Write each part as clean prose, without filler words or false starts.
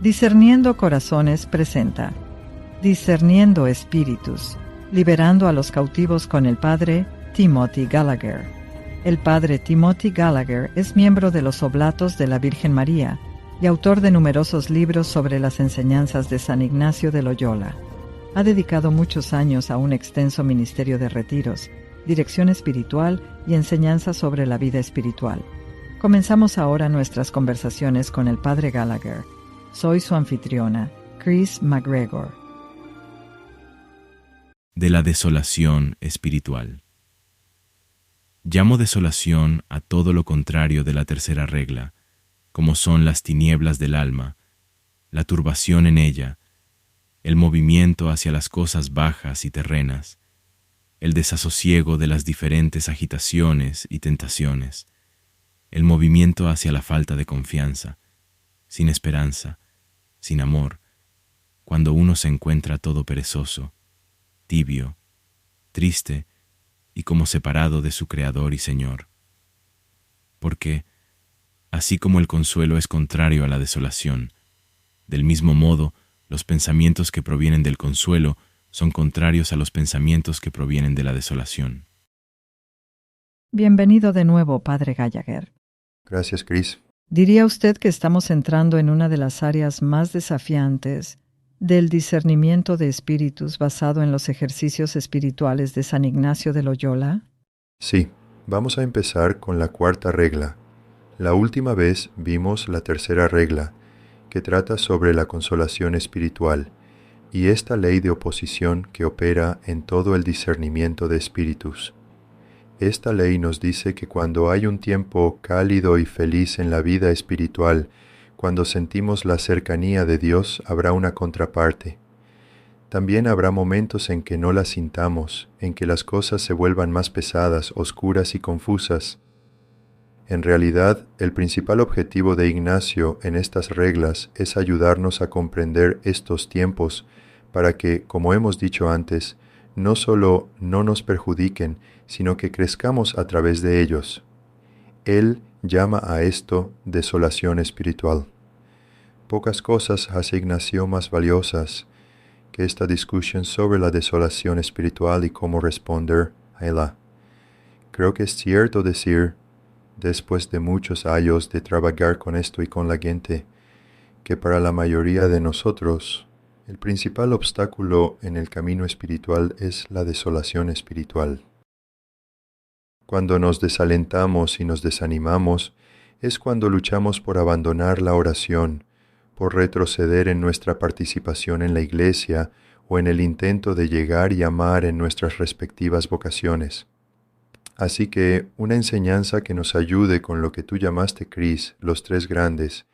Discerniendo Corazones presenta Discerniendo Espíritus, liberando a los cautivos con el Padre Timothy Gallagher. El Padre Timothy Gallagher es miembro de los Oblatos de la Virgen María y autor de numerosos libros sobre las enseñanzas de San Ignacio de Loyola. Ha dedicado muchos años a un extenso ministerio de retiros, dirección espiritual y enseñanza sobre la vida espiritual. Comenzamos ahora nuestras conversaciones con el Padre Gallagher. Soy su anfitriona, Chris McGregor. De la desolación espiritual. Llamo desolación a todo lo contrario de la tercera regla, como son las tinieblas del alma, la turbación en ella, el movimiento hacia las cosas bajas y terrenas, el desasosiego de las diferentes agitaciones y tentaciones, el movimiento hacia la falta de confianza, sin esperanza, sin amor, cuando uno se encuentra todo perezoso, tibio, triste y como separado de su Creador y Señor. Porque, así como el consuelo es contrario a la desolación, del mismo modo, los pensamientos que provienen del consuelo son contrarios a los pensamientos que provienen de la desolación. Bienvenido de nuevo, Padre Gallagher. Gracias, Chris. ¿Diría usted que estamos entrando en una de las áreas más desafiantes del discernimiento de espíritus basado en los ejercicios espirituales de San Ignacio de Loyola? Sí, vamos a empezar con la cuarta regla. La última vez vimos la tercera regla, que trata sobre la consolación espiritual, y esta ley de oposición que opera en todo el discernimiento de espíritus. Esta ley nos dice que cuando hay un tiempo cálido y feliz en la vida espiritual, cuando sentimos la cercanía de Dios, habrá una contraparte. También habrá momentos en que no la sintamos, en que las cosas se vuelvan más pesadas, oscuras y confusas. En realidad, el principal objetivo de Ignacio en estas reglas es ayudarnos a comprender estos tiempos para que, como hemos dicho antes, no solo no nos perjudiquen, sino que crezcamos a través de ellos. Él llama a esto desolación espiritual. Pocas cosas hace Ignacio más valiosas que esta discusión sobre la desolación espiritual y cómo responder a ella. Creo que es cierto decir, después de muchos años de trabajar con esto y con la gente, que para la mayoría de nosotros, el principal obstáculo en el camino espiritual es la desolación espiritual. Cuando nos desalentamos y nos desanimamos, es cuando luchamos por abandonar la oración, por retroceder en nuestra participación en la iglesia o en el intento de llegar y amar en nuestras respectivas vocaciones. Así que una enseñanza que nos ayude con lo que tú llamaste, Chris, los tres grandes,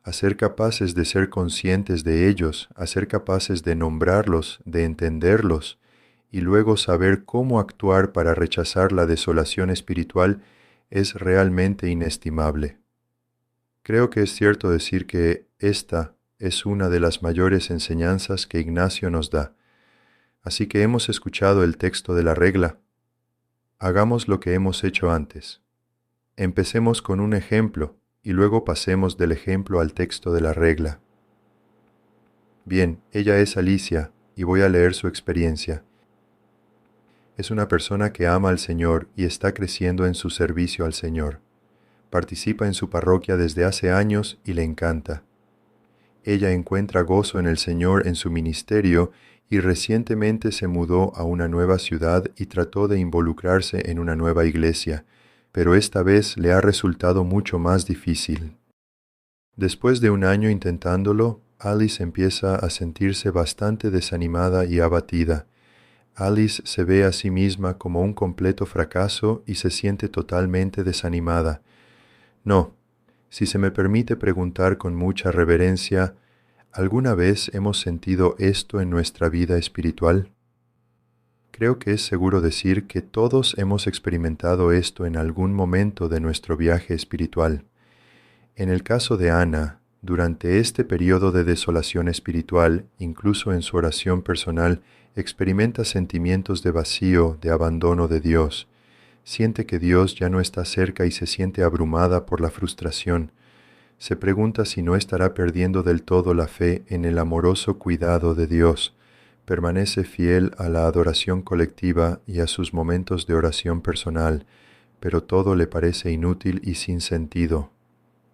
a ser capaces de ser conscientes de ellos, a ser capaces de nombrarlos, de entenderlos, y luego saber cómo actuar para rechazar la desolación espiritual es realmente inestimable. Creo que es cierto decir que esta es una de las mayores enseñanzas que Ignacio nos da. Así que hemos escuchado el texto de la regla. Hagamos lo que hemos hecho antes. Empecemos con un ejemplo y luego pasemos del ejemplo al texto de la regla. Bien, ella es Alicia y voy a leer su experiencia. Es una persona que ama al Señor y está creciendo en su servicio al Señor. Participa en su parroquia desde hace años y le encanta. Ella encuentra gozo en el Señor en su ministerio y recientemente se mudó a una nueva ciudad y trató de involucrarse en una nueva iglesia, pero esta vez le ha resultado mucho más difícil. Después de un año intentándolo, Alice empieza a sentirse bastante desanimada y abatida. Alice se ve a sí misma como un completo fracaso y se siente totalmente desanimada. No, si se me permite preguntar con mucha reverencia, ¿alguna vez hemos sentido esto en nuestra vida espiritual? Creo que es seguro decir que todos hemos experimentado esto en algún momento de nuestro viaje espiritual. En el caso de Ana, durante este periodo de desolación espiritual, incluso en su oración personal, experimenta sentimientos de vacío, de abandono de Dios. Siente que Dios ya no está cerca y se siente abrumada por la frustración. se pregunta si no estará perdiendo del todo la fe en el amoroso cuidado de Dios. Permanece fiel a la adoración colectiva y a sus momentos de oración personal, pero todo le parece inútil y sin sentido.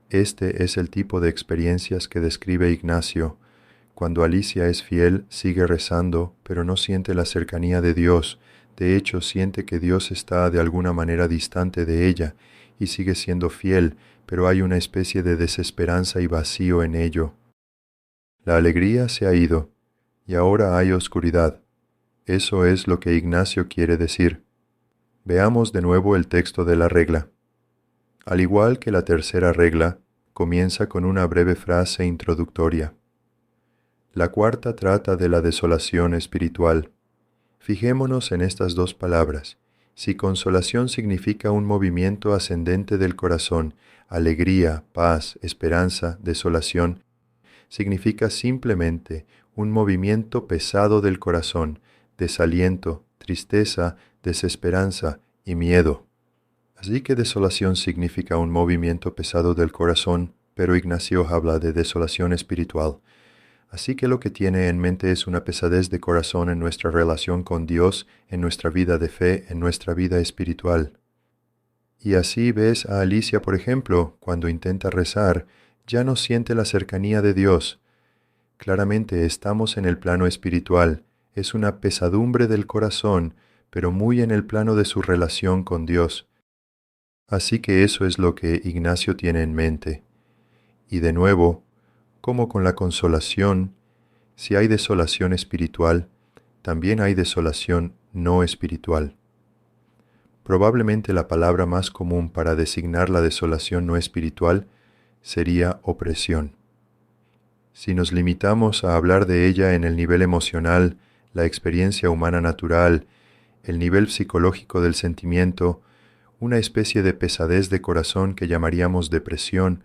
Este es el tipo de experiencias que describe Ignacio. Cuando Alicia es fiel, sigue rezando, pero no siente la cercanía de Dios. De hecho, siente que Dios está de alguna manera distante de ella, y sigue siendo fiel, pero hay una especie de desesperanza y vacío en ello. La alegría se ha ido, y ahora hay oscuridad. Eso es lo que Ignacio quiere decir. Veamos de nuevo el texto de la regla. Al igual que la tercera regla, comienza con una breve frase introductoria. La cuarta trata de la desolación espiritual. Fijémonos en estas dos palabras. Si consolación significa un movimiento ascendente del corazón, alegría, paz, esperanza, desolación, significa simplemente un movimiento pesado del corazón, desaliento, tristeza, desesperanza y miedo. Así que desolación significa un movimiento pesado del corazón, pero Ignacio habla de desolación espiritual. Así que lo que tiene en mente es una pesadez de corazón en nuestra relación con Dios, en nuestra vida de fe, en nuestra vida espiritual. Y así ves a Alicia, por ejemplo, cuando intenta rezar, ya no siente la cercanía de Dios. Claramente estamos en el plano espiritual, es una pesadumbre del corazón, pero muy en el plano de su relación con Dios. Así que eso es lo que Ignacio tiene en mente. Y de nuevo, como con la consolación, si hay desolación espiritual, también hay desolación no espiritual. Probablemente la palabra más común para designar la desolación no espiritual sería opresión. Si nos limitamos a hablar de ella en el nivel emocional, la experiencia humana natural, el nivel psicológico del sentimiento, una especie de pesadez de corazón que llamaríamos depresión,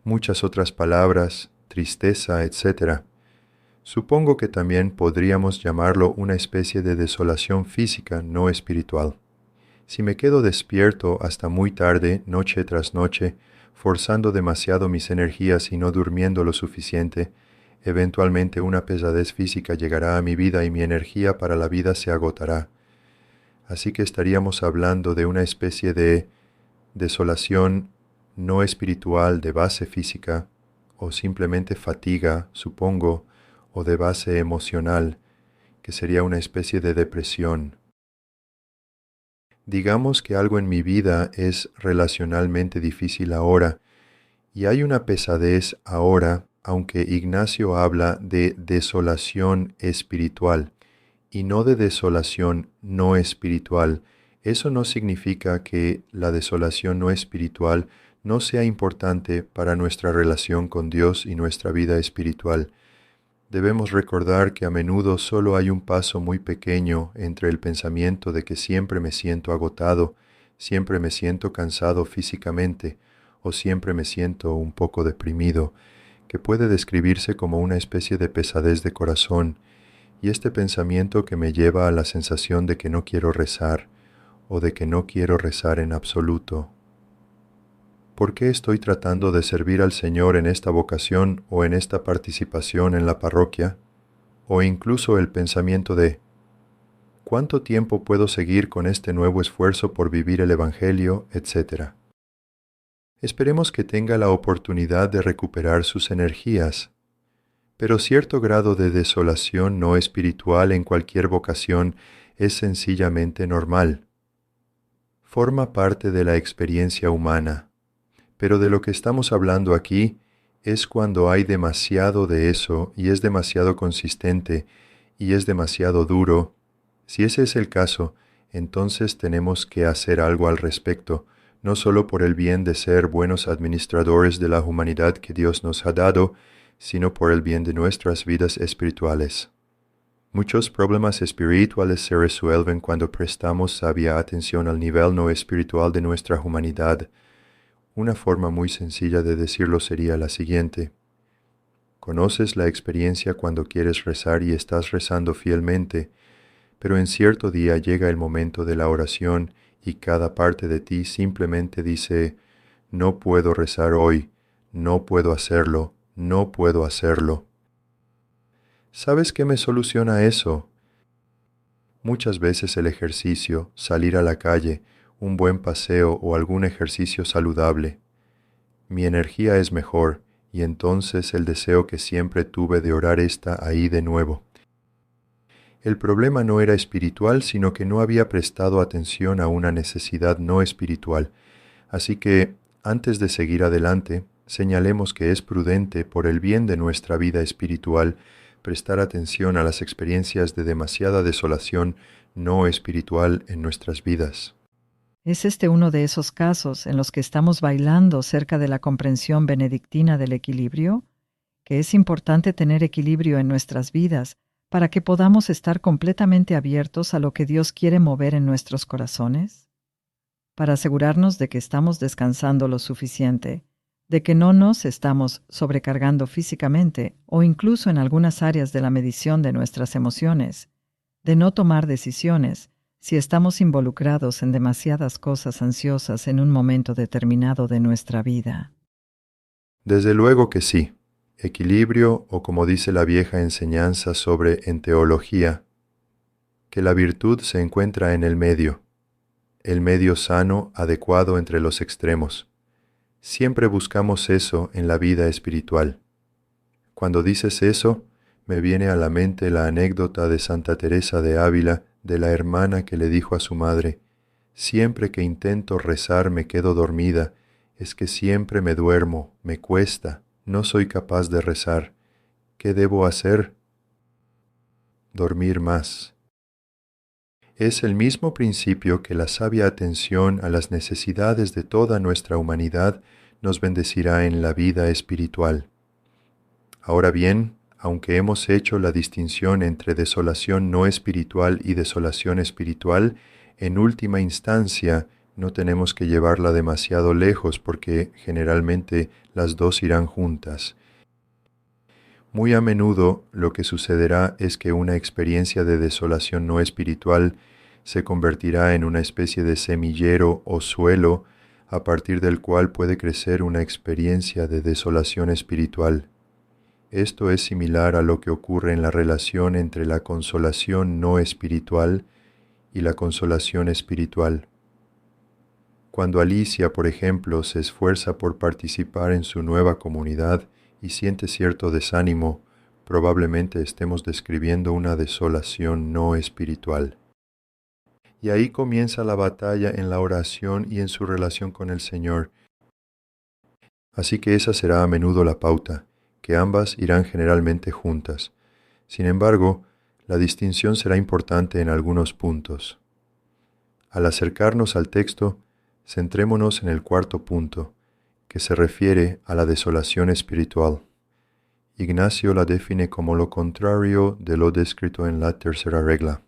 muchas otras palabras, tristeza, etc. Supongo que también podríamos llamarlo una especie de desolación física no espiritual. Si me quedo despierto hasta muy tarde, noche tras noche, forzando demasiado mis energías y no durmiendo lo suficiente, eventualmente una pesadez física llegará a mi vida y mi energía para la vida se agotará. Así que estaríamos hablando de una especie de desolación no espiritual de base física, o simplemente fatiga, supongo, o de base emocional, que sería una especie de depresión. Digamos que algo en mi vida es relacionalmente difícil ahora, y hay una pesadez ahora, aunque Ignacio habla de desolación espiritual, y no de desolación no espiritual. Eso no significa que la desolación no espiritual no sea importante para nuestra relación con Dios y nuestra vida espiritual. Debemos recordar que a menudo solo hay un paso muy pequeño entre el pensamiento de que siempre me siento agotado, siempre me siento cansado físicamente, o siempre me siento un poco deprimido, que puede describirse como una especie de pesadez de corazón, y este pensamiento que me lleva a la sensación de que no quiero rezar, o de que no quiero rezar en absoluto. ¿Por qué estoy tratando de servir al Señor en esta vocación o en esta participación en la parroquia? O incluso el pensamiento de ¿cuánto tiempo puedo seguir con este nuevo esfuerzo por vivir el Evangelio, etcétera? Esperemos que tenga la oportunidad de recuperar sus energías, pero cierto grado de desolación no espiritual en cualquier vocación es sencillamente normal. Forma parte de la experiencia humana. Pero de lo que estamos hablando aquí es cuando hay demasiado de eso y es demasiado consistente y es demasiado duro. Si ese es el caso, entonces tenemos que hacer algo al respecto, no solo por el bien de ser buenos administradores de la humanidad que Dios nos ha dado, sino por el bien de nuestras vidas espirituales. Muchos problemas espirituales se resuelven cuando prestamos sabia atención al nivel no espiritual de nuestra humanidad. Una forma muy sencilla de decirlo sería la siguiente. Conoces la experiencia cuando quieres rezar y estás rezando fielmente, pero en cierto día llega el momento de la oración y cada parte de ti simplemente dice, no puedo rezar hoy, no puedo hacerlo, no puedo hacerlo. ¿Sabes qué me soluciona eso? Muchas veces el ejercicio, salir a la calle, un buen paseo o algún ejercicio saludable. Mi energía es mejor y entonces el deseo que siempre tuve de orar está ahí de nuevo. El problema no era espiritual, sino que no había prestado atención a una necesidad no espiritual. Así que, antes de seguir adelante, señalemos que es prudente, por el bien de nuestra vida espiritual, prestar atención a las experiencias de demasiada desolación no espiritual en nuestras vidas. ¿Es este uno de esos casos en los que estamos bailando cerca de la comprensión benedictina del equilibrio? Que es importante tener equilibrio en nuestras vidas para que podamos estar completamente abiertos a lo que Dios quiere mover en nuestros corazones? Para asegurarnos de que estamos descansando lo suficiente, de que no nos estamos sobrecargando físicamente o incluso en algunas áreas de la medición de nuestras emociones, de no tomar decisiones si estamos involucrados en demasiadas cosas ansiosas en un momento determinado de nuestra vida. Desde luego que sí. Equilibrio, o como dice la vieja enseñanza sobre en teología, que la virtud se encuentra en el medio sano, adecuado entre los extremos. Siempre buscamos eso en la vida espiritual. Cuando dices eso, me viene a la mente la anécdota de Santa Teresa de Ávila, de la hermana que le dijo a su madre: «Siempre que intento rezar me quedo dormida, es que siempre me duermo, me cuesta, no soy capaz de rezar. ¿Qué debo hacer? Dormir más». Es el mismo principio que la sabia atención a las necesidades de toda nuestra humanidad nos bendecirá en la vida espiritual. Ahora bien, aunque hemos hecho la distinción entre desolación no espiritual y desolación espiritual, en última instancia no tenemos que llevarla demasiado lejos porque generalmente las dos irán juntas. Muy a menudo lo que sucederá es que una experiencia de desolación no espiritual se convertirá en una especie de semillero o suelo a partir del cual puede crecer una experiencia de desolación espiritual. Esto es similar a lo que ocurre en la relación entre la consolación no espiritual y la consolación espiritual. Cuando Alicia, por ejemplo, se esfuerza por participar en su nueva comunidad y siente cierto desánimo, probablemente estemos describiendo una desolación no espiritual. Y ahí comienza la batalla en la oración y en su relación con el Señor. Así que esa será a menudo la pauta, que ambas irán generalmente juntas. Sin embargo, la distinción será importante en algunos puntos. Al acercarnos al texto, centrémonos en el cuarto punto, que se refiere a la desolación espiritual. Ignacio la define como lo contrario de lo descrito en la tercera regla.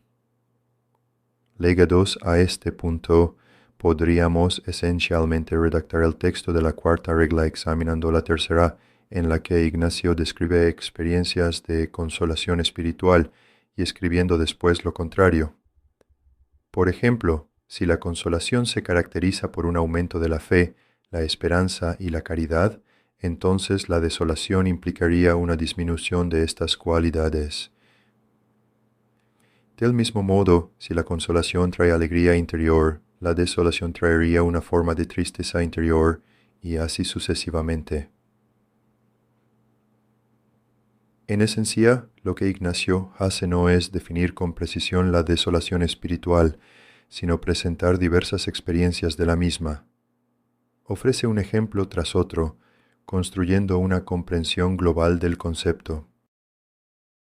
Legados a este punto, podríamos esencialmente redactar el texto de la cuarta regla examinando la tercera, en la que Ignacio describe experiencias de consolación espiritual y escribiendo después lo contrario. Por ejemplo, si la consolación se caracteriza por un aumento de la fe, la esperanza y la caridad, entonces la desolación implicaría una disminución de estas cualidades. Del mismo modo, si la consolación trae alegría interior, la desolación traería una forma de tristeza interior, y así sucesivamente. En esencia, lo que Ignacio hace no es definir con precisión la desolación espiritual, sino presentar diversas experiencias de la misma. Ofrece un ejemplo tras otro, construyendo una comprensión global del concepto.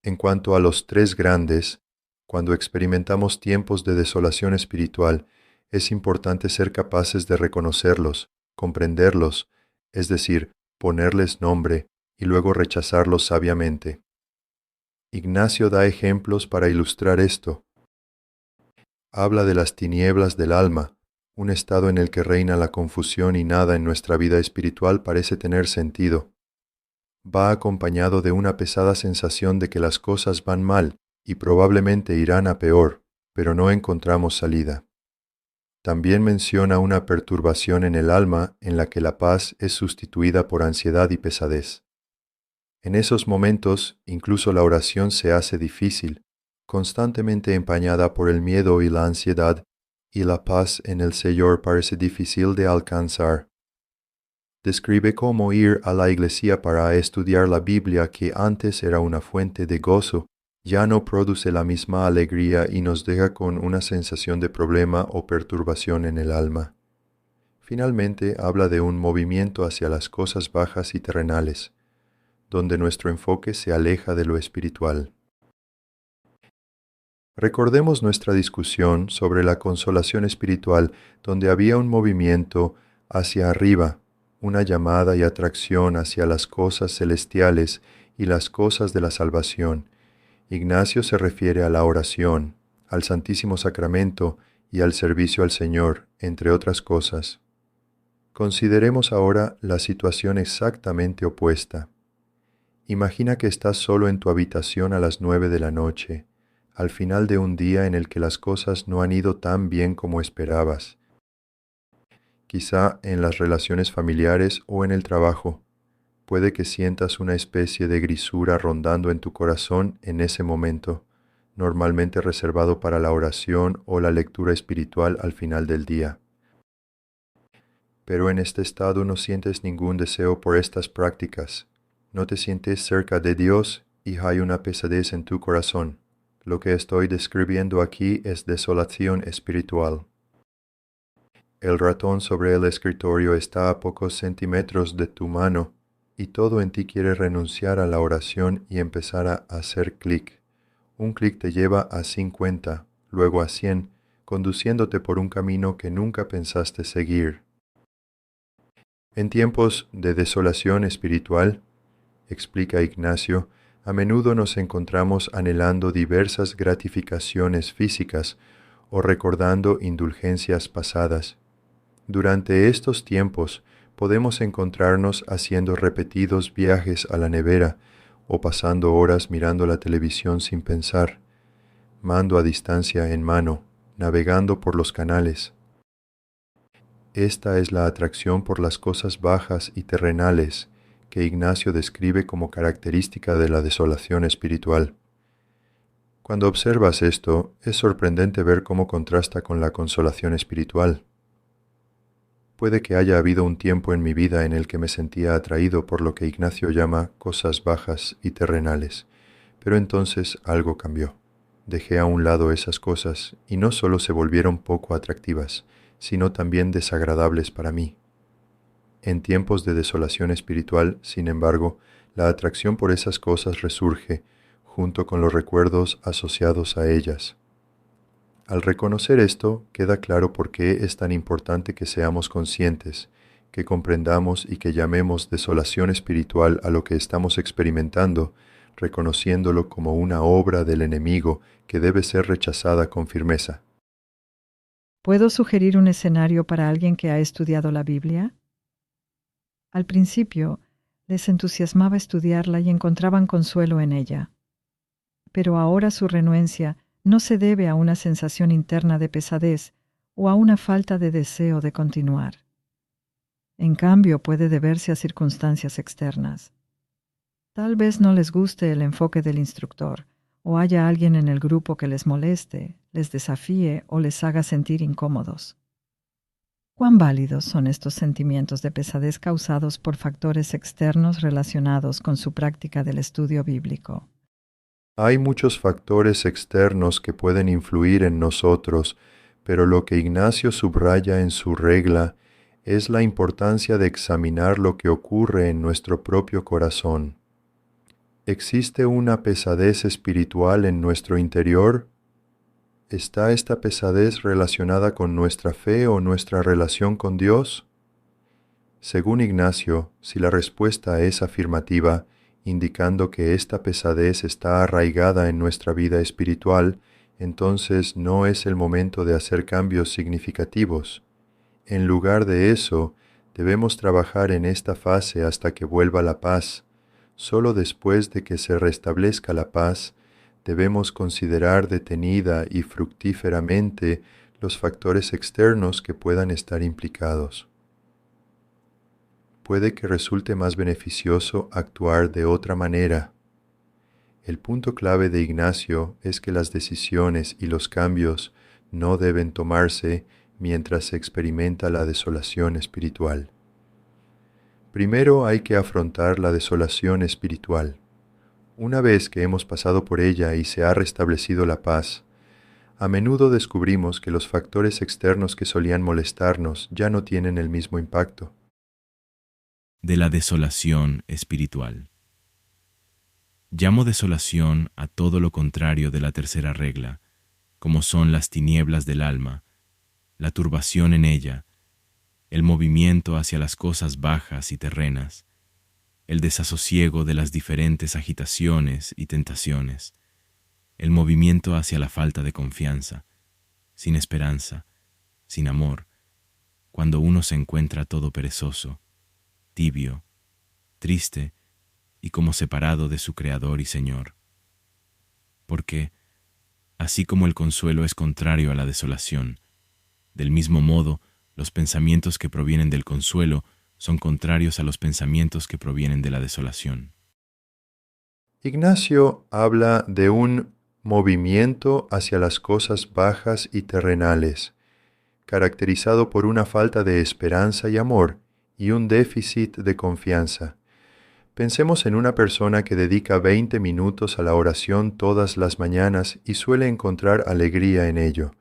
En cuanto a los tres grandes, cuando experimentamos tiempos de desolación espiritual, es importante ser capaces de reconocerlos, comprenderlos, es decir, ponerles nombre y luego rechazarlos sabiamente. Ignacio da ejemplos para ilustrar esto. Habla de las tinieblas del alma, un estado en el que reina la confusión y nada en nuestra vida espiritual parece tener sentido. Va acompañado de una pesada sensación de que las cosas van mal y probablemente irán a peor, pero no encontramos salida. También menciona una perturbación en el alma en la que la paz es sustituida por ansiedad y pesadez. En esos momentos, incluso la oración se hace difícil, constantemente empañada por el miedo y la ansiedad, y la paz en el Señor parece difícil de alcanzar. Describe cómo ir a la iglesia para estudiar la Biblia, que antes era una fuente de gozo, ya no produce la misma alegría y nos deja con una sensación de problema o perturbación en el alma. Finalmente, habla de un movimiento hacia las cosas bajas y terrenales, donde nuestro enfoque se aleja de lo espiritual. Recordemos nuestra discusión sobre la consolación espiritual, donde había un movimiento hacia arriba, una llamada y atracción hacia las cosas celestiales y las cosas de la salvación. Ignacio se refiere a la oración, al Santísimo Sacramento y al servicio al Señor, entre otras cosas. Consideremos ahora la situación exactamente opuesta. Imagina que estás solo en tu habitación a las 9 de la noche, al final de un día en el que las cosas no han ido tan bien como esperabas. Quizá en las relaciones familiares o en el trabajo. Puede que sientas una especie de grisura rondando en tu corazón en ese momento, normalmente reservado para la oración o la lectura espiritual al final del día. Pero en este estado no sientes ningún deseo por estas prácticas. No te sientes cerca de Dios y hay una pesadez en tu corazón. Lo que estoy describiendo aquí es desolación espiritual. El ratón sobre el escritorio está a pocos centímetros de tu mano y todo en ti quiere renunciar a la oración y empezar a hacer clic. Un clic te lleva a 50, luego a 100, conduciéndote por un camino que nunca pensaste seguir. En tiempos de desolación espiritual, explica Ignacio, a menudo nos encontramos anhelando diversas gratificaciones físicas o recordando indulgencias pasadas. Durante estos tiempos podemos encontrarnos haciendo repetidos viajes a la nevera o pasando horas mirando la televisión sin pensar, mando a distancia en mano, navegando por los canales. Esta es la atracción por las cosas bajas y terrenales que Ignacio describe como característica de la desolación espiritual. Cuando observas esto, es sorprendente ver cómo contrasta con la consolación espiritual. Puede que haya habido un tiempo en mi vida en el que me sentía atraído por lo que Ignacio llama cosas bajas y terrenales, pero entonces algo cambió. Dejé a un lado esas cosas y no solo se volvieron poco atractivas, sino también desagradables para mí. En tiempos de desolación espiritual, sin embargo, la atracción por esas cosas resurge, junto con los recuerdos asociados a ellas. Al reconocer esto, queda claro por qué es tan importante que seamos conscientes, que comprendamos y que llamemos desolación espiritual a lo que estamos experimentando, reconociéndolo como una obra del enemigo que debe ser rechazada con firmeza. ¿Puedo sugerir un escenario para alguien que ha estudiado la Biblia? Al principio, les entusiasmaba estudiarla y encontraban consuelo en ella. Pero ahora su renuencia no se debe a una sensación interna de pesadez o a una falta de deseo de continuar. En cambio, puede deberse a circunstancias externas. Tal vez no les guste el enfoque del instructor, o haya alguien en el grupo que les moleste, les desafíe o les haga sentir incómodos. ¿Cuán válidos son estos sentimientos de pesadez causados por factores externos relacionados con su práctica del estudio bíblico? Hay muchos factores externos que pueden influir en nosotros, pero lo que Ignacio subraya en su regla es la importancia de examinar lo que ocurre en nuestro propio corazón. ¿Existe una pesadez espiritual en nuestro interior? ¿Está esta pesadez relacionada con nuestra fe o nuestra relación con Dios? Según Ignacio, si la respuesta es afirmativa, indicando que esta pesadez está arraigada en nuestra vida espiritual, entonces no es el momento de hacer cambios significativos. En lugar de eso, debemos trabajar en esta fase hasta que vuelva la paz. Solo después de que se restablezca la paz, debemos considerar detenida y fructíferamente los factores externos que puedan estar implicados. Puede que resulte más beneficioso actuar de otra manera. El punto clave de Ignacio es que las decisiones y los cambios no deben tomarse mientras se experimenta la desolación espiritual. Primero hay que afrontar la desolación espiritual. Una vez que hemos pasado por ella y se ha restablecido la paz, a menudo descubrimos que los factores externos que solían molestarnos ya no tienen el mismo impacto. De la desolación espiritual. Llamo desolación a todo lo contrario de la tercera regla, como son las tinieblas del alma, la turbación en ella, el movimiento hacia las cosas bajas y terrenas, el desasosiego de las diferentes agitaciones y tentaciones, el movimiento hacia la falta de confianza, sin esperanza, sin amor, cuando uno se encuentra todo perezoso, tibio, triste y como separado de su Creador y Señor. Porque, así como el consuelo es contrario a la desolación, del mismo modo, los pensamientos que provienen del consuelo son contrarios a los pensamientos que provienen de la desolación. Ignacio habla de un movimiento hacia las cosas bajas y terrenales, caracterizado por una falta de esperanza y amor y un déficit de confianza. Pensemos en una persona que dedica 20 minutos a la oración todas las mañanas y suele encontrar alegría en ello.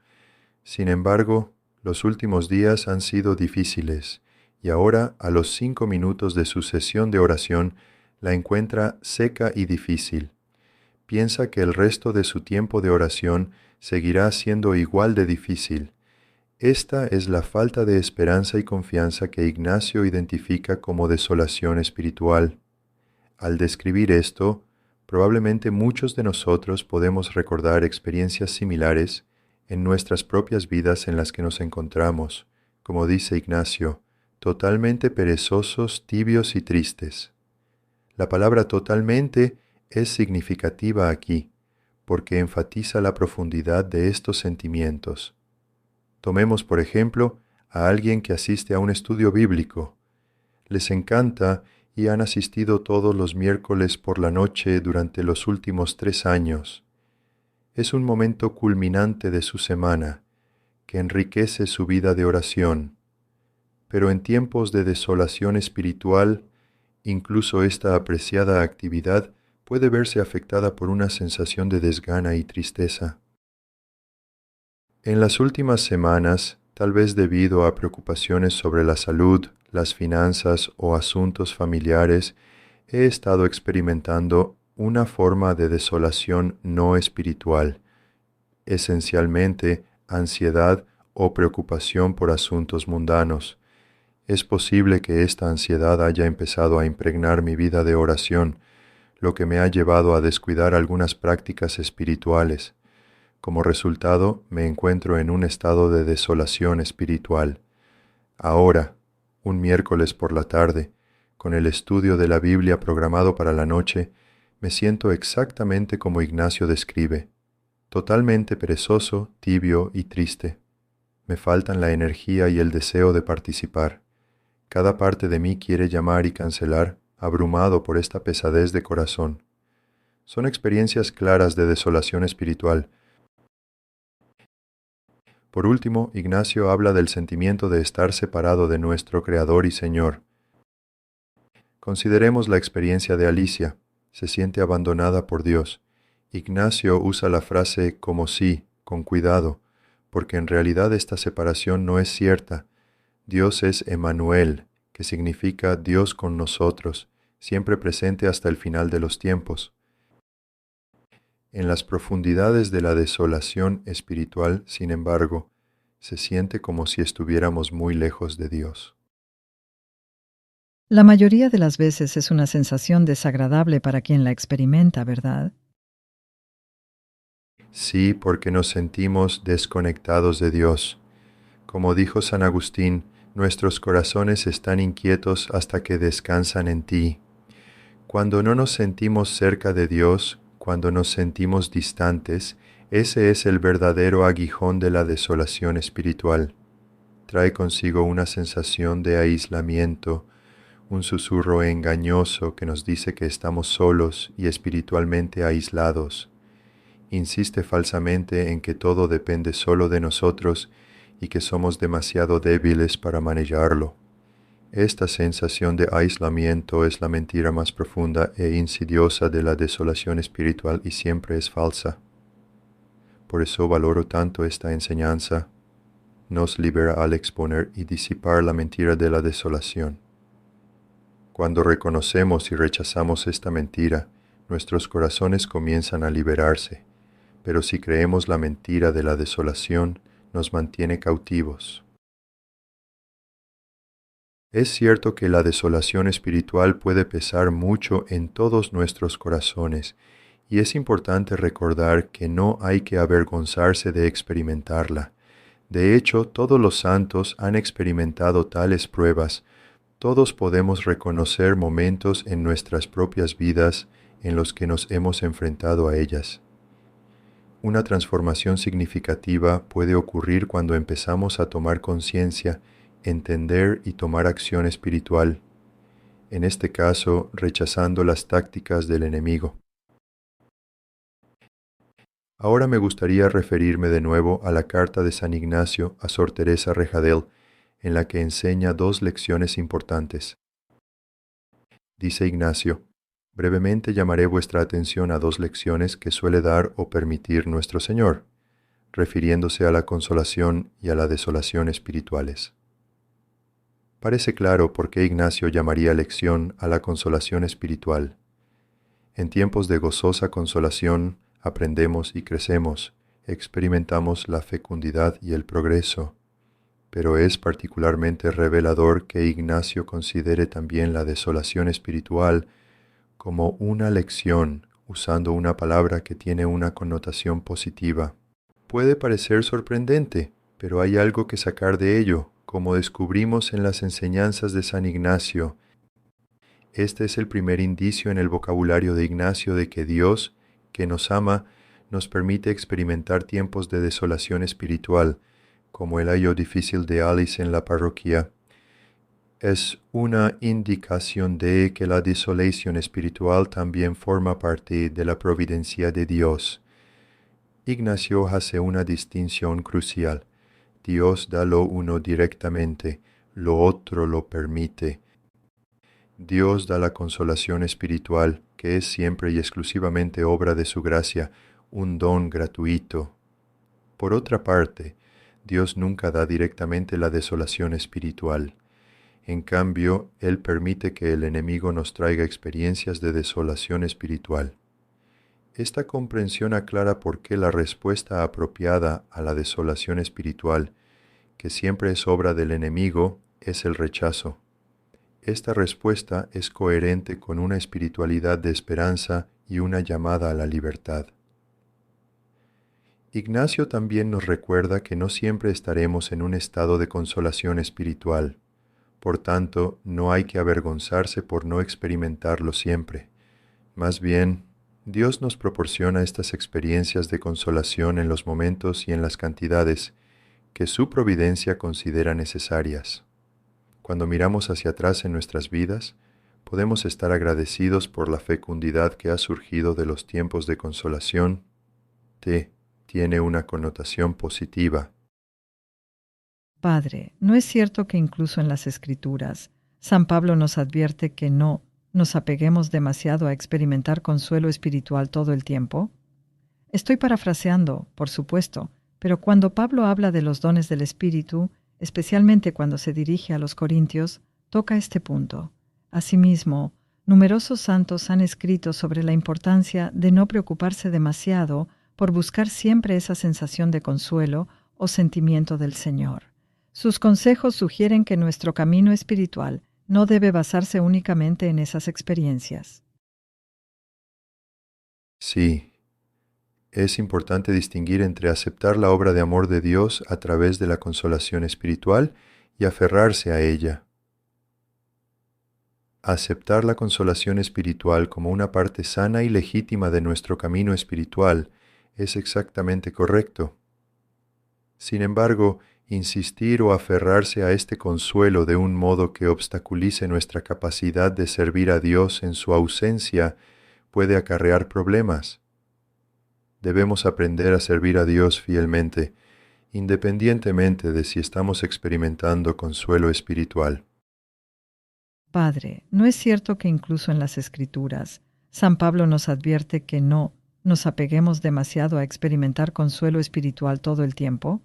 Sin embargo, los últimos días han sido difíciles y ahora, a los 5 minutos de su sesión de oración, la encuentra seca y difícil. Piensa que el resto de su tiempo de oración seguirá siendo igual de difícil. Esta es la falta de esperanza y confianza que Ignacio identifica como desolación espiritual. Al describir esto, probablemente muchos de nosotros podemos recordar experiencias similares en nuestras propias vidas en las que nos encontramos, como dice Ignacio, totalmente perezosos, tibios y tristes. La palabra totalmente es significativa aquí, porque enfatiza la profundidad de estos sentimientos. Tomemos, por ejemplo, a alguien que asiste a un estudio bíblico. Les encanta y han asistido todos los miércoles por la noche durante los últimos 3 años. Es un momento culminante de su semana, que enriquece su vida de oración. Pero en tiempos de desolación espiritual, incluso esta apreciada actividad puede verse afectada por una sensación de desgana y tristeza. En las últimas semanas, tal vez debido a preocupaciones sobre la salud, las finanzas o asuntos familiares, he estado experimentando una forma de desolación no espiritual, esencialmente ansiedad o preocupación por asuntos mundanos. Es posible que esta ansiedad haya empezado a impregnar mi vida de oración, lo que me ha llevado a descuidar algunas prácticas espirituales. Como resultado, me encuentro en un estado de desolación espiritual. Ahora, un miércoles por la tarde, con el estudio de la Biblia programado para la noche, me siento exactamente como Ignacio describe, totalmente perezoso, tibio y triste. Me faltan la energía y el deseo de participar. Cada parte de mí quiere llamar y cancelar, abrumado por esta pesadez de corazón. Son experiencias claras de desolación espiritual. Por último, Ignacio habla del sentimiento de estar separado de nuestro Creador y Señor. Consideremos la experiencia de Alicia. Se siente abandonada por Dios. Ignacio usa la frase como si, con cuidado, porque en realidad esta separación no es cierta. Dios es Emmanuel, que significa Dios con nosotros, siempre presente hasta el final de los tiempos. En las profundidades de la desolación espiritual, sin embargo, se siente como si estuviéramos muy lejos de Dios. La mayoría de las veces es una sensación desagradable para quien la experimenta, ¿verdad? Sí, porque nos sentimos desconectados de Dios. Como dijo San Agustín, nuestros corazones están inquietos hasta que descansan en ti. Cuando no nos sentimos cerca de Dios, cuando nos sentimos distantes, Ese es el verdadero aguijón de la desolación espiritual. Trae consigo una sensación de aislamiento, un susurro engañoso que nos dice que estamos solos y espiritualmente aislados. Insiste falsamente en que todo depende solo de nosotros y que somos demasiado débiles para manejarlo. Esta sensación de aislamiento es la mentira más profunda e insidiosa de la desolación espiritual y siempre es falsa. Por eso valoro tanto esta enseñanza. Nos libera al exponer y disipar la mentira de la desolación. Cuando reconocemos y rechazamos esta mentira, nuestros corazones comienzan a liberarse, pero si creemos la mentira de la desolación, nos mantiene cautivos. Es cierto que la desolación espiritual puede pesar mucho en todos nuestros corazones, y es importante recordar que no hay que avergonzarse de experimentarla. De hecho, todos los santos han experimentado tales pruebas. Todos podemos reconocer momentos en nuestras propias vidas en los que nos hemos enfrentado a ellas. Una transformación significativa puede ocurrir cuando empezamos a tomar conciencia, entender y tomar acción espiritual, en este caso rechazando las tácticas del enemigo. Ahora me gustaría referirme de nuevo a la carta de San Ignacio a Sor Teresa Rejadel, en la que enseña dos lecciones importantes. Dice Ignacio: brevemente llamaré vuestra atención a dos lecciones que suele dar o permitir nuestro Señor, refiriéndose a la consolación y a la desolación espirituales. Parece claro por qué Ignacio llamaría lección a la consolación espiritual. En tiempos de gozosa consolación aprendemos y crecemos, experimentamos la fecundidad y el progreso, pero es particularmente revelador que Ignacio considere también la desolación espiritual como una lección, usando una palabra que tiene una connotación positiva. Puede parecer sorprendente, pero hay algo que sacar de ello, como descubrimos en las enseñanzas de San Ignacio. Este es el primer indicio en el vocabulario de Ignacio de que Dios, que nos ama, nos permite experimentar tiempos de desolación espiritual, como el ayo difícil de Alice en la parroquia. Es una indicación de que la desolación espiritual también forma parte de la providencia de Dios. Ignacio hace una distinción crucial. Dios da lo uno directamente, lo otro lo permite. Dios da la consolación espiritual, que es siempre y exclusivamente obra de su gracia, un don gratuito. Por otra parte, Dios nunca da directamente la desolación espiritual. En cambio, Él permite que el enemigo nos traiga experiencias de desolación espiritual. Esta comprensión aclara por qué la respuesta apropiada a la desolación espiritual, que siempre es obra del enemigo, es el rechazo. Esta respuesta es coherente con una espiritualidad de esperanza y una llamada a la libertad. Ignacio también nos recuerda que no siempre estaremos en un estado de consolación espiritual. Por tanto, no hay que avergonzarse por no experimentarlo siempre. Más bien, Dios nos proporciona estas experiencias de consolación en los momentos y en las cantidades que su providencia considera necesarias. Cuando miramos hacia atrás en nuestras vidas, podemos estar agradecidos por la fecundidad que ha surgido de los tiempos de consolación. Tiene una connotación positiva. Padre, ¿no es cierto que incluso en las Escrituras, San Pablo nos advierte que no nos apeguemos demasiado a experimentar consuelo espiritual todo el tiempo? Estoy parafraseando, por supuesto, pero cuando Pablo habla de los dones del Espíritu, especialmente cuando se dirige a los Corintios, toca este punto. Asimismo, numerosos santos han escrito sobre la importancia de no preocuparse demasiado por buscar siempre esa sensación de consuelo o sentimiento del Señor. Sus consejos sugieren que nuestro camino espiritual no debe basarse únicamente en esas experiencias. Sí, es importante distinguir entre aceptar la obra de amor de Dios a través de la consolación espiritual y aferrarse a ella. Aceptar la consolación espiritual como una parte sana y legítima de nuestro camino espiritual es exactamente correcto. Sin embargo, insistir o aferrarse a este consuelo de un modo que obstaculice nuestra capacidad de servir a Dios en su ausencia puede acarrear problemas. Debemos aprender a servir a Dios fielmente, independientemente de si estamos experimentando consuelo espiritual. Padre, ¿no es cierto que incluso en las Escrituras, San Pablo nos advierte que no nos apeguemos demasiado a experimentar consuelo espiritual todo el tiempo?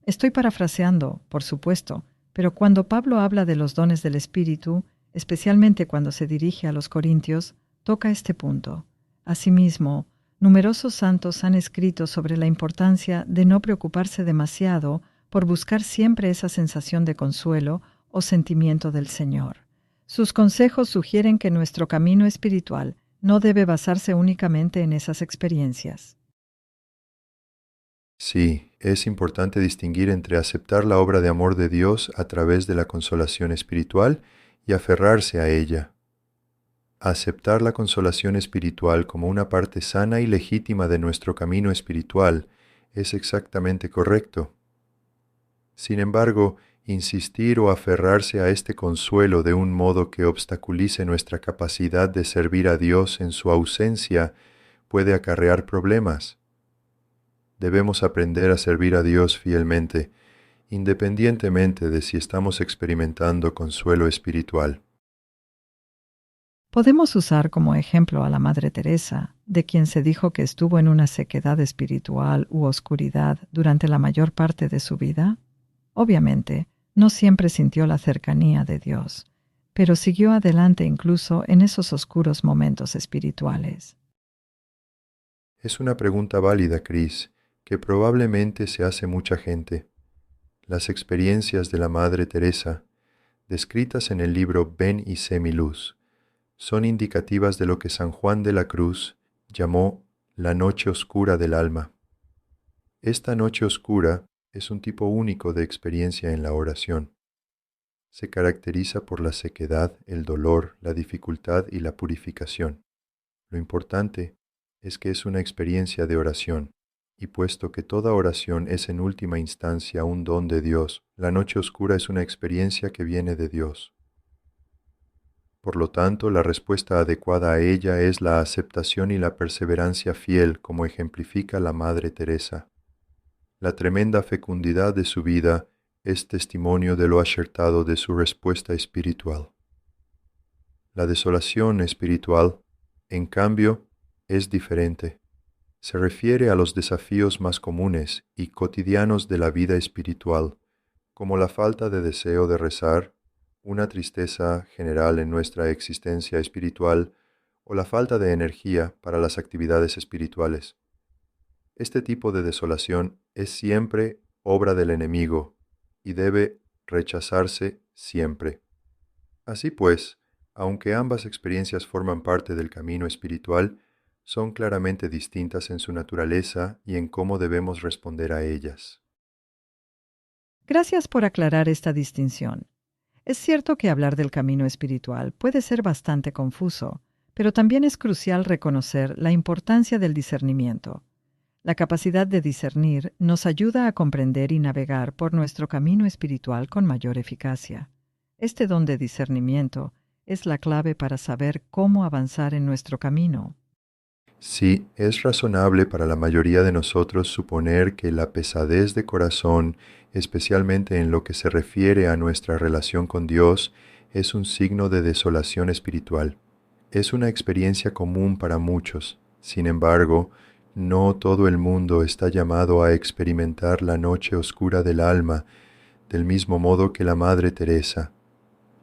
Estoy parafraseando, por supuesto, pero cuando Pablo habla de los dones del Espíritu, especialmente cuando se dirige a los Corintios, toca este punto. Asimismo, numerosos santos han escrito sobre la importancia de no preocuparse demasiado por buscar siempre esa sensación de consuelo o sentimiento del Señor. Sus consejos sugieren que nuestro camino espiritual no debe basarse únicamente en esas experiencias. Sí, es importante distinguir entre aceptar la obra de amor de Dios a través de la consolación espiritual y aferrarse a ella. Aceptar la consolación espiritual como una parte sana y legítima de nuestro camino espiritual es exactamente correcto. Sin embargo, insistir o aferrarse a este consuelo de un modo que obstaculice nuestra capacidad de servir a Dios en su ausencia puede acarrear problemas. Debemos aprender a servir a Dios fielmente, independientemente de si estamos experimentando consuelo espiritual. Podemos usar como ejemplo a la Madre Teresa, de quien se dijo que estuvo en una sequedad espiritual u oscuridad durante la mayor parte de su vida. Obviamente, no siempre sintió la cercanía de Dios, pero siguió adelante incluso en esos oscuros momentos espirituales. Es una pregunta válida, Chris, que probablemente se hace mucha gente. Las experiencias de la Madre Teresa, descritas en el libro Ven y sé mi luz, son indicativas de lo que San Juan de la Cruz llamó la noche oscura del alma. Esta noche oscura es un tipo único de experiencia en la oración. Se caracteriza por la sequedad, el dolor, la dificultad y la purificación. Lo importante es que es una experiencia de oración, y puesto que toda oración es en última instancia un don de Dios, la noche oscura es una experiencia que viene de Dios. Por lo tanto, la respuesta adecuada a ella es la aceptación y la perseverancia fiel, como ejemplifica la Madre Teresa. La tremenda fecundidad de su vida es testimonio de lo acertado de su respuesta espiritual. La desolación espiritual, en cambio, es diferente. Se refiere a los desafíos más comunes y cotidianos de la vida espiritual, como la falta de deseo de rezar, una tristeza general en nuestra existencia espiritual o la falta de energía para las actividades espirituales. Este tipo de desolación es siempre obra del enemigo y debe rechazarse siempre. Así pues, aunque ambas experiencias forman parte del camino espiritual, son claramente distintas en su naturaleza y en cómo debemos responder a ellas. Gracias por aclarar esta distinción. Es cierto que hablar del camino espiritual puede ser bastante confuso, pero también es crucial reconocer la importancia del discernimiento. La capacidad de discernir nos ayuda a comprender y navegar por nuestro camino espiritual con mayor eficacia. Este don de discernimiento es la clave para saber cómo avanzar en nuestro camino. Sí, es razonable para la mayoría de nosotros suponer que la pesadez de corazón, especialmente en lo que se refiere a nuestra relación con Dios, es un signo de desolación espiritual. Es una experiencia común para muchos. Sin embargo, no todo el mundo está llamado a experimentar la noche oscura del alma, del mismo modo que la Madre Teresa.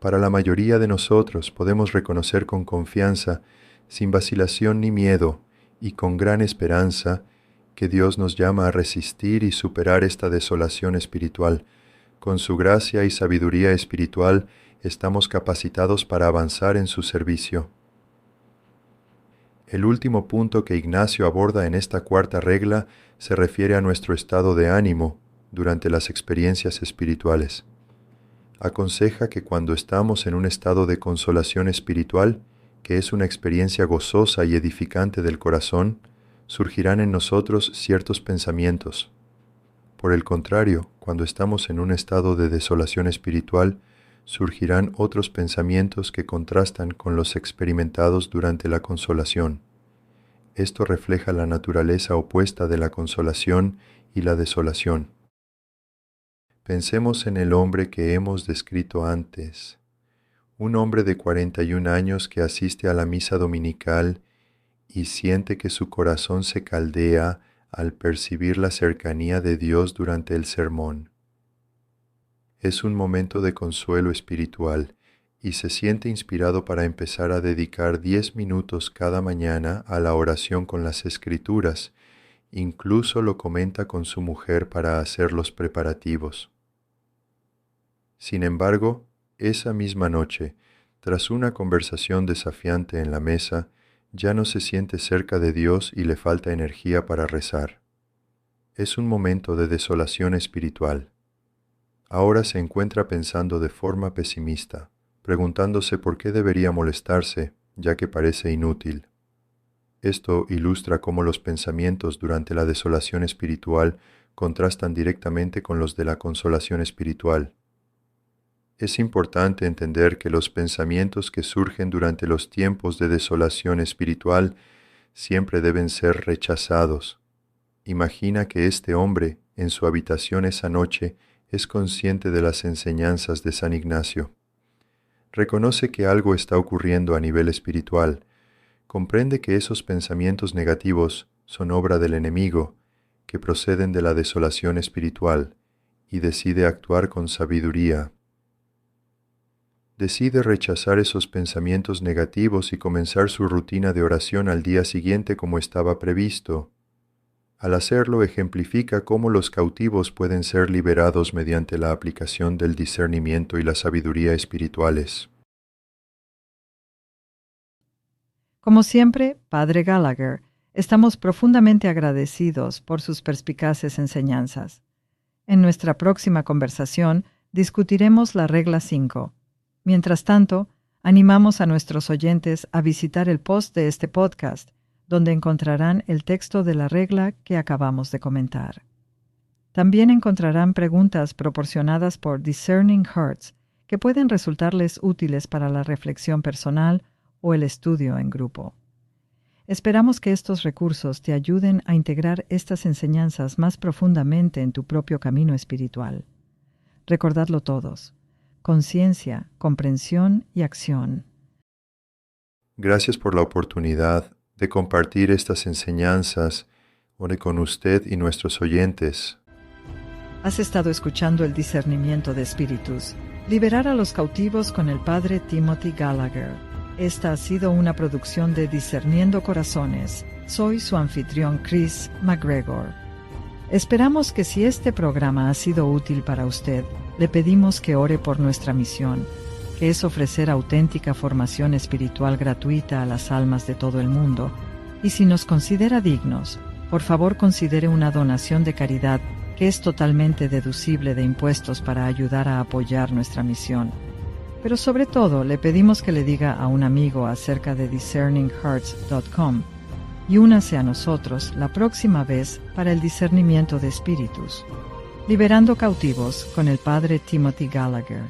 Para la mayoría de nosotros podemos reconocer con confianza, sin vacilación ni miedo, y con gran esperanza, que Dios nos llama a resistir y superar esta desolación espiritual. Con su gracia y sabiduría espiritual estamos capacitados para avanzar en su servicio. El último punto que Ignacio aborda en esta cuarta regla se refiere a nuestro estado de ánimo durante las experiencias espirituales. Aconseja que cuando estamos en un estado de consolación espiritual, que es una experiencia gozosa y edificante del corazón, surgirán en nosotros ciertos pensamientos. Por el contrario, cuando estamos en un estado de desolación espiritual, surgirán otros pensamientos que contrastan con los experimentados durante la consolación. Esto refleja la naturaleza opuesta de la consolación y la desolación. Pensemos en el hombre que hemos descrito antes, un hombre de 41 años que asiste a la misa dominical y siente que su corazón se caldea al percibir la cercanía de Dios durante el sermón. Es un momento de consuelo espiritual y se siente inspirado para empezar a dedicar 10 minutos cada mañana a la oración con las Escrituras. Incluso lo comenta con su mujer para hacer los preparativos. Sin embargo, esa misma noche, tras una conversación desafiante en la mesa, ya no se siente cerca de Dios y le falta energía para rezar. Es un momento de desolación espiritual. Ahora se encuentra pensando de forma pesimista, preguntándose por qué debería molestarse, ya que parece inútil. Esto ilustra cómo los pensamientos durante la desolación espiritual contrastan directamente con los de la consolación espiritual. Es importante entender que los pensamientos que surgen durante los tiempos de desolación espiritual siempre deben ser rechazados. Imagina que este hombre, en su habitación esa noche, es consciente de las enseñanzas de San Ignacio. Reconoce que algo está ocurriendo a nivel espiritual. Comprende que esos pensamientos negativos son obra del enemigo, que proceden de la desolación espiritual, y decide actuar con sabiduría. Decide rechazar esos pensamientos negativos y comenzar su rutina de oración al día siguiente como estaba previsto. Al hacerlo, ejemplifica cómo los cautivos pueden ser liberados mediante la aplicación del discernimiento y la sabiduría espirituales. Como siempre, Padre Gallagher, estamos profundamente agradecidos por sus perspicaces enseñanzas. En nuestra próxima conversación discutiremos la regla 5. Mientras tanto, animamos a nuestros oyentes a visitar el post de este podcast, donde encontrarán el texto de la regla que acabamos de comentar. También encontrarán preguntas proporcionadas por Discerning Hearts que pueden resultarles útiles para la reflexión personal o el estudio en grupo. Esperamos que estos recursos te ayuden a integrar estas enseñanzas más profundamente en tu propio camino espiritual. Recordadlo todos: conciencia, comprensión y acción. Gracias por la oportunidad de compartir estas enseñanzas con usted y nuestros oyentes. Has estado escuchando el discernimiento de espíritus, liberar a los cautivos con el Padre Timothy Gallagher. Esta ha sido una producción de Discerniendo Corazones. Soy su anfitrión Chris McGregor. Esperamos que si este programa ha sido útil para usted, le pedimos que ore por nuestra misión, que es ofrecer auténtica formación espiritual gratuita a las almas de todo el mundo. Y si nos considera dignos, por favor considere una donación de caridad que es totalmente deducible de impuestos para ayudar a apoyar nuestra misión. Pero sobre todo, le pedimos que le diga a un amigo acerca de discerninghearts.com y únase a nosotros la próxima vez para el discernimiento de espíritus. Liberando cautivos con el Padre Timothy Gallagher.